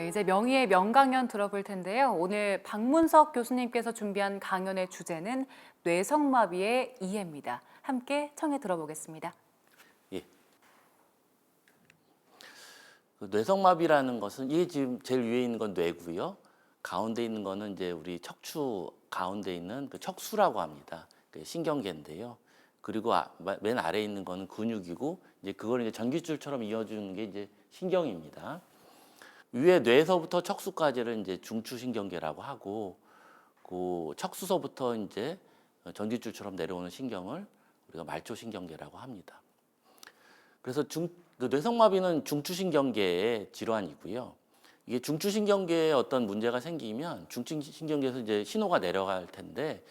이제 명의의 명강연 들어볼 텐데요. 오늘 박문석 교수님께서 준비한 강연의 주제는 뇌성마비의 이해입니다. 함께 청해 들어보겠습니다. 예. 그 뇌성마비라는 것은 이게 지금 제일 위에 있는 건 뇌고요. 가운데 있는 거는 이제 우리 척추 가운데 있는 그 척수라고 합니다. 그 신경계인데요. 그리고 맨 아래에 있는 거는 근육이고 이제 그걸 이제 전깃줄처럼 이어주는 게 이제 신경입니다. 위에 뇌에서부터 척수까지를 이제 중추신경계라고 하고 그 척수서부터 이제 전깃줄처럼 내려오는 신경을 우리가 말초신경계라고 합니다. 그래서 그 뇌성마비는 중추신경계의 질환이고요. 이게 중추신경계에 어떤 문제가 생기면 중추신경계에서 이제 신호가 내려갈 텐데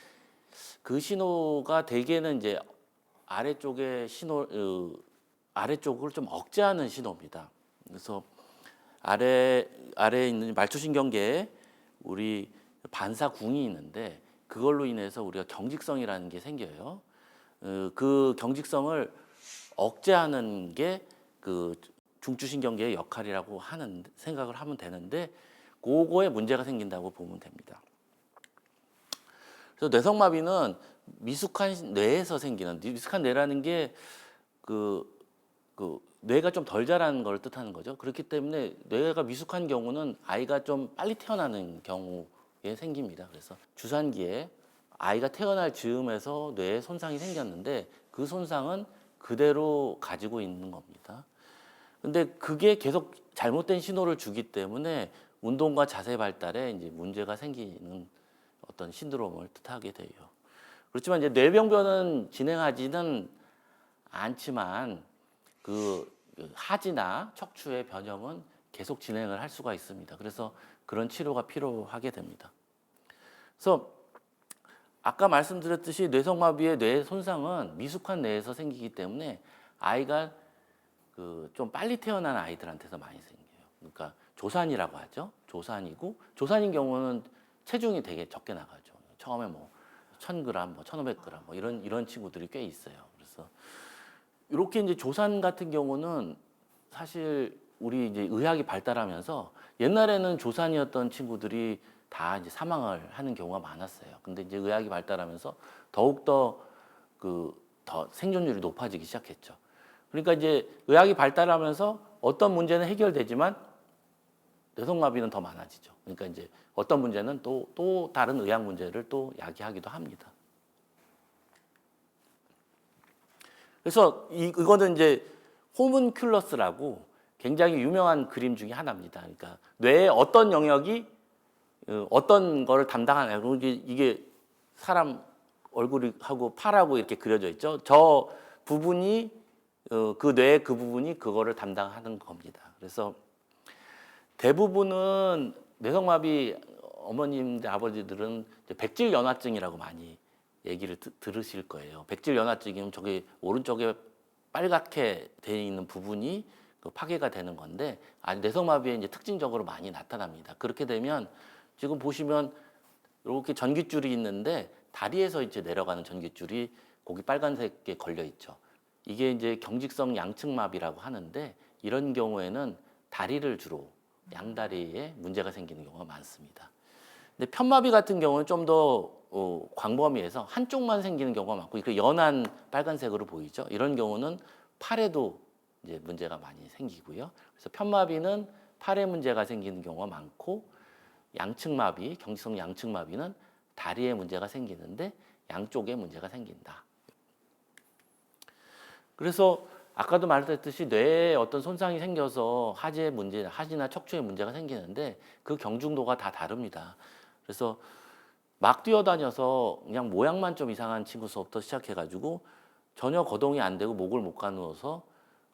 그 신호가 대개는 이제 아래쪽을 좀 억제하는 신호입니다. 그래서 아래에 있는 말초신경계에 우리 반사궁이 있는데 그걸로 인해서 우리가 경직성이라는 게 생겨요. 그 경직성을 억제하는 게 그 중추신경계의 역할이라고 하는 생각을 하면 되는데 그거에 문제가 생긴다고 보면 됩니다. 그래서 뇌성마비는 미숙한 뇌에서 생기는 미숙한 뇌라는 게 뇌가 좀 덜 자라는 걸 뜻하는 거죠. 그렇기 때문에 뇌가 미숙한 경우는 아이가 좀 빨리 태어나는 경우에 생깁니다. 그래서 주산기에 아이가 태어날 즈음에서 뇌에 손상이 생겼는데 그 손상은 그대로 가지고 있는 겁니다. 근데 그게 계속 잘못된 신호를 주기 때문에 운동과 자세 발달에 이제 문제가 생기는 어떤 신드롬을 뜻하게 돼요. 그렇지만 이제 뇌병변은 진행하지는 않지만 그 하지나 척추의 변형은 계속 진행을 할 수가 있습니다. 그래서 그런 치료가 필요하게 됩니다. 그래서 아까 말씀드렸듯이 뇌성마비의 뇌 손상은 미숙한 뇌에서 생기기 때문에 아이가 좀 빨리 태어난 아이들한테서 많이 생겨요. 그러니까 조산이라고 하죠. 조산이고 조산인 경우는 체중이 되게 적게 나가죠. 처음에 뭐 1000g, 뭐 1500g 뭐 이런 친구들이 꽤 있어요. 그래서 이렇게 이제 조산 같은 경우는 사실 우리 이제 의학이 발달하면서 옛날에는 조산이었던 친구들이 다 이제 사망을 하는 경우가 많았어요. 근데 이제 의학이 발달하면서 더욱더 더 생존율이 높아지기 시작했죠. 그러니까 이제 의학이 발달하면서 어떤 문제는 해결되지만 뇌성마비는 더 많아지죠. 그러니까 이제 어떤 문제는 또 다른 의학 문제를 또 야기하기도 합니다. 그래서 이거는 이제 호문큘러스라고 굉장히 유명한 그림 중에 하나입니다. 그러니까 뇌의 어떤 영역이 어떤 거를 담당하냐. 이게 사람 얼굴하고 팔하고 이렇게 그려져 있죠. 저 부분이 그 뇌의 그 부분이 그거를 담당하는 겁니다. 그래서 대부분은 뇌성마비 어머님들 아버지들은 백질연화증이라고 많이 얘기를 들으실 거예요. 백질연화증이면 저기 오른쪽에 빨갛게 되어 있는 부분이 파괴가 되는 건데 뇌성마비에 이제 특징적으로 많이 나타납니다. 그렇게 되면 지금 보시면 이렇게 전깃줄이 있는데 다리에서 이제 내려가는 전깃줄이 거기 빨간색에 걸려 있죠. 이게 이제 경직성 양측마비라고 하는데 이런 경우에는 다리를 주로 양다리에 문제가 생기는 경우가 많습니다. 근데 편마비 같은 경우는 좀 더 광범위해서 한쪽만 생기는 경우가 많고 그 연한 빨간색으로 보이죠. 이런 경우는 팔에도 이제 문제가 많이 생기고요. 그래서 편마비는 팔에 문제가 생기는 경우가 많고 양측마비, 경직성 양측마비는 다리에 문제가 생기는데 양쪽에 문제가 생긴다. 그래서 아까도 말했듯이 뇌에 어떤 손상이 생겨서 하지나 척추에 문제가 생기는데 그 경중도가 다 다릅니다. 그래서 막 뛰어다녀서 그냥 모양만 좀 이상한 친구서부터 시작해가지고 전혀 거동이 안 되고 목을 못 가누어서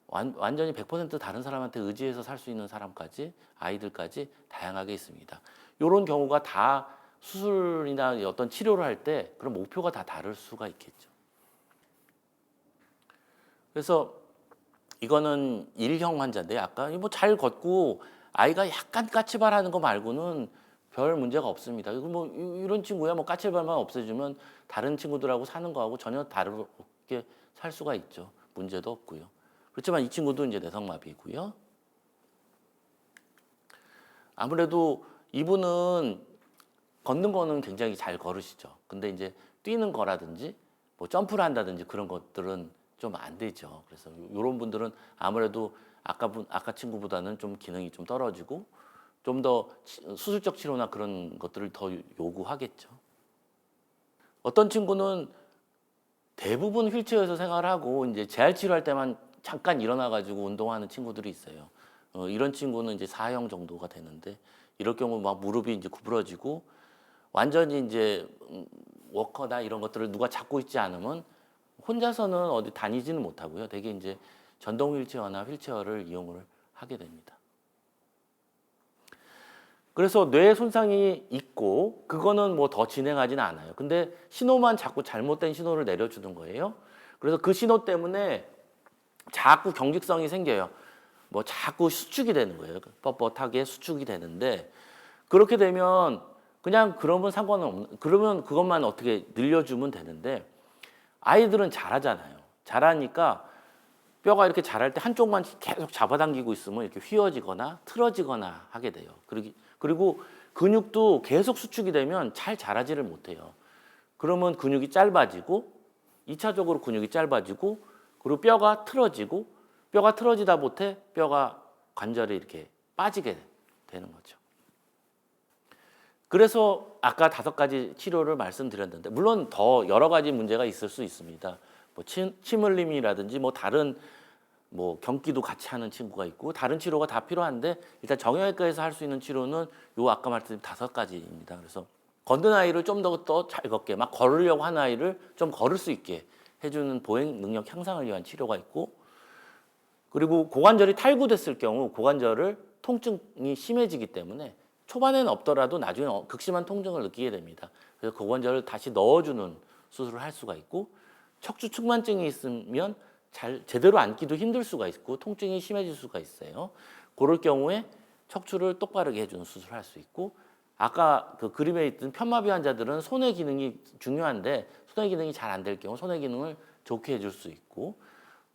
완전히 100% 다른 사람한테 의지해서 살 수 있는 사람까지 아이들까지 다양하게 있습니다. 이런 경우가 다 수술이나 어떤 치료를 할 때 그런 목표가 다 다를 수가 있겠죠. 그래서 이거는 1형 환자인데 아까 뭐 잘 걷고 아이가 약간 까치발하는 거 말고는 별 문제가 없습니다. 이거 뭐 이런 친구야 뭐 까치발만 없애주면 다른 친구들하고 사는 거하고 전혀 다르게 살 수가 있죠. 문제도 없고요. 그렇지만 이 친구도 이제 뇌성마비고요. 아무래도 이분은 걷는 거는 굉장히 잘 걸으시죠. 근데 이제 뛰는 거라든지 뭐 점프를 한다든지 그런 것들은 좀 안 되죠. 그래서 이런 분들은 아무래도 아까 친구보다는 좀 기능이 좀 떨어지고 좀 더 수술적 치료나 그런 것들을 더 요구하겠죠. 어떤 친구는 대부분 휠체어에서 생활하고 이제 재활 치료할 때만 잠깐 일어나 가지고 운동하는 친구들이 있어요. 이런 친구는 이제 4형 정도가 되는데 이럴 경우 막 무릎이 이제 구부러지고 완전히 이제 워커나 이런 것들을 누가 잡고 있지 않으면 혼자서는 어디 다니지는 못하고요. 대개 이제 전동 휠체어나 휠체어를 이용을 하게 됩니다. 그래서 뇌 손상이 있고 그거는 뭐 더 진행하지는 않아요. 근데 신호만 자꾸 잘못된 신호를 내려주는 거예요. 그래서 그 신호 때문에 자꾸 경직성이 생겨요. 뭐 자꾸 수축이 되는 거예요. 뻣뻣하게 수축이 되는데 그렇게 되면 그냥 그러면 상관은 없는, 그러면 그것만 어떻게 늘려주면 되는데 아이들은 잘하잖아요. 잘하니까 뼈가 이렇게 자랄 때 한쪽만 계속 잡아당기고 있으면 이렇게 휘어지거나 틀어지거나 하게 돼요. 그리고 근육도 계속 수축이 되면 잘 자라지를 못해요. 그러면 근육이 짧아지고 2차적으로 근육이 짧아지고 그리고 뼈가 틀어지고 뼈가 틀어지다 못해 뼈가 관절이 이렇게 빠지게 되는 거죠. 그래서 아까 5가지 치료를 말씀드렸는데 물론 더 여러 가지 문제가 있을 수 있습니다. 뭐 침 흘림이라든지 뭐 다른 뭐 경기도 같이 하는 친구가 있고 다른 치료가 다 필요한데 일단 정형외과에서 할 수 있는 치료는 요 아까 말씀드린 5가지입니다. 그래서 걷는 아이를 좀 더 잘 걷게 막 걸으려고 하는 아이를 좀 걸을 수 있게 해주는 보행 능력 향상을 위한 치료가 있고 그리고 고관절이 탈구됐을 경우 고관절을 통증이 심해지기 때문에 초반에는 없더라도 나중에 극심한 통증을 느끼게 됩니다. 그래서 고관절을 다시 넣어주는 수술을 할 수가 있고 척추 측만증이 있으면 제대로 앉기도 힘들 수가 있고 통증이 심해질 수가 있어요. 그럴 경우에 척추를 똑바르게 해주는 수술을 할 수 있고 아까 그 그림에 있던 편마비 환자들은 손의 기능이 중요한데 손의 기능이 잘 안 될 경우 손의 기능을 좋게 해줄 수 있고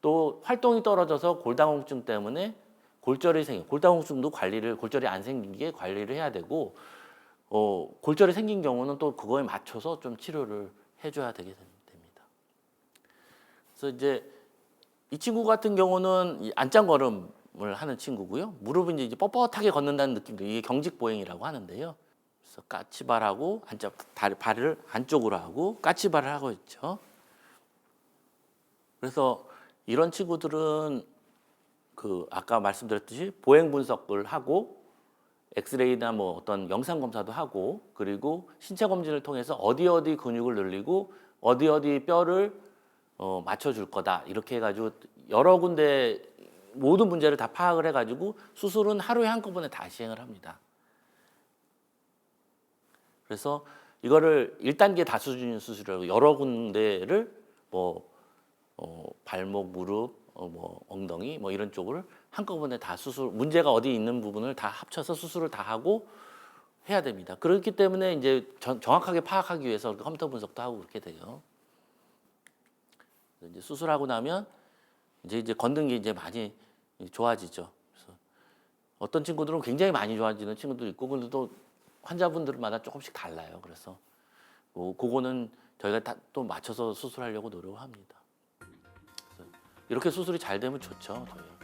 또 활동이 떨어져서 골다공증 때문에 골절이 생겨 골다공증도 골절이 안 생기게 관리를 해야 되고 골절이 생긴 경우는 또 그거에 맞춰서 좀 치료를 해줘야 되게 됩니다. 그래서 이제 이 친구 같은 경우는 이 안짱걸음을 하는 친구고요. 무릎이 이제 뻣뻣하게 걷는다는 느낌도 이게 경직보행이라고 하는데요. 그래서 까치발하고 발을 안쪽으로 하고 까치발을 하고 있죠. 그래서 이런 친구들은 그 아까 말씀드렸듯이 보행 분석을 하고 엑스레이나 뭐 어떤 영상 검사도 하고 그리고 신체 검진을 통해서 어디 근육을 늘리고 어디 뼈를 맞춰줄 거다 이렇게 해가지고 여러 군데 모든 문제를 다 파악을 해가지고 수술은 하루에 한꺼번에 다 시행을 합니다. 그래서 이거를 1단계 다수준 수술이라고 여러 군데를 뭐 발목, 무릎, 뭐 엉덩이 뭐 이런 쪽을 한꺼번에 다 문제가 어디 있는 부분을 다 합쳐서 수술을 다 하고 해야 됩니다. 그렇기 때문에 이제 정확하게 파악하기 위해서 컴퓨터 분석도 하고 그렇게 돼요. 이제 수술하고 나면 이제 걷는 게 이제 많이 좋아지죠. 그래서 어떤 친구들은 굉장히 많이 좋아지는 친구도 있고, 근데 또 환자분들마다 조금씩 달라요. 그래서 그거는 저희가 다 또 맞춰서 수술하려고 노력을 합니다. 그래서 이렇게 수술이 잘 되면 좋죠. 저희.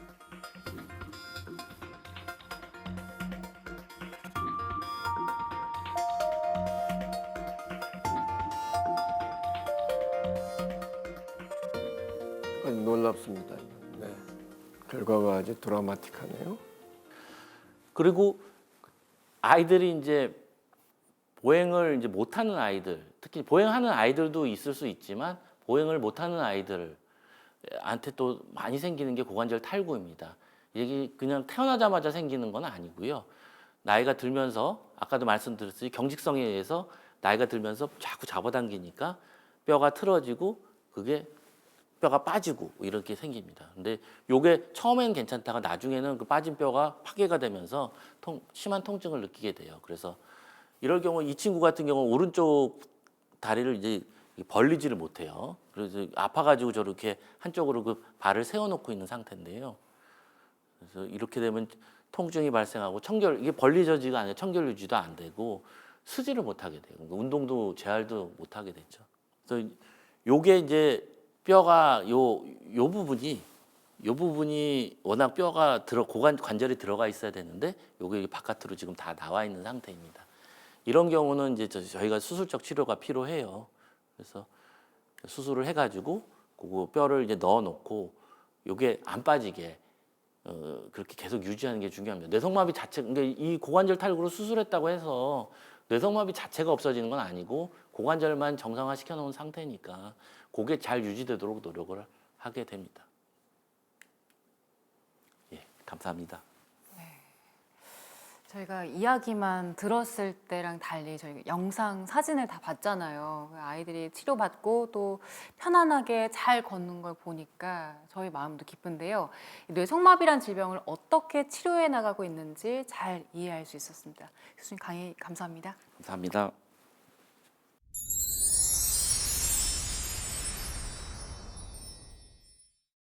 아주 놀랍습니다. 네. 결과가 아주 드라마틱하네요. 그리고 아이들이 이제 보행을 이제 못하는 아이들, 특히 보행하는 아이들도 있을 수 있지만 보행을 못하는 아이들한테 또 많이 생기는 게 고관절 탈구입니다. 이게 그냥 태어나자마자 생기는 건 아니고요. 나이가 들면서 아까도 말씀드렸듯이 경직성에 의해서 나이가 들면서 자꾸 잡아당기니까 뼈가 틀어지고 그게 뼈가 빠지고 이렇게 생깁니다. 근데 요게 처음에는 괜찮다가 나중에는 그 빠진 뼈가 파괴가 되면서 심한 통증을 느끼게 돼요. 그래서 이럴 경우 이 친구 같은 경우 오른쪽 다리를 이제 벌리지를 못해요. 그래서 아파가지고 저렇게 한쪽으로 그 발을 세워놓고 있는 상태인데요. 그래서 이렇게 되면 통증이 발생하고 이게 벌리저지가 아니라 청결 유지도 안 되고 쓰지를 못하게 돼요. 그러니까 운동도 재활도 못하게 되죠. 그래서 요게 이제 뼈가 요 부분이 워낙 뼈가 고관 관절이 들어가 있어야 되는데 요게 바깥으로 지금 다 나와 있는 상태입니다. 이런 경우는 이제 저희가 수술적 치료가 필요해요. 그래서 수술을 해가지고 그 뼈를 이제 넣어놓고 요게 안 빠지게 그렇게 계속 유지하는 게 중요합니다. 뇌성마비 자체, 그러니까 이 고관절 탈구로 수술했다고 해서 뇌성마비 자체가 없어지는 건 아니고 고관절만 정상화 시켜놓은 상태니까 그게 잘 유지되도록 노력을 하게 됩니다. 예, 감사합니다. 저희가 이야기만 들었을 때랑 달리 저희가 영상, 사진을 다 봤잖아요. 아이들이 치료받고 또 편안하게 잘 걷는 걸 보니까 저희 마음도 기쁜데요. 이 뇌성마비란 질병을 어떻게 치료해 나가고 있는지 잘 이해할 수 있었습니다. 교수님 강의 감사합니다. 감사합니다.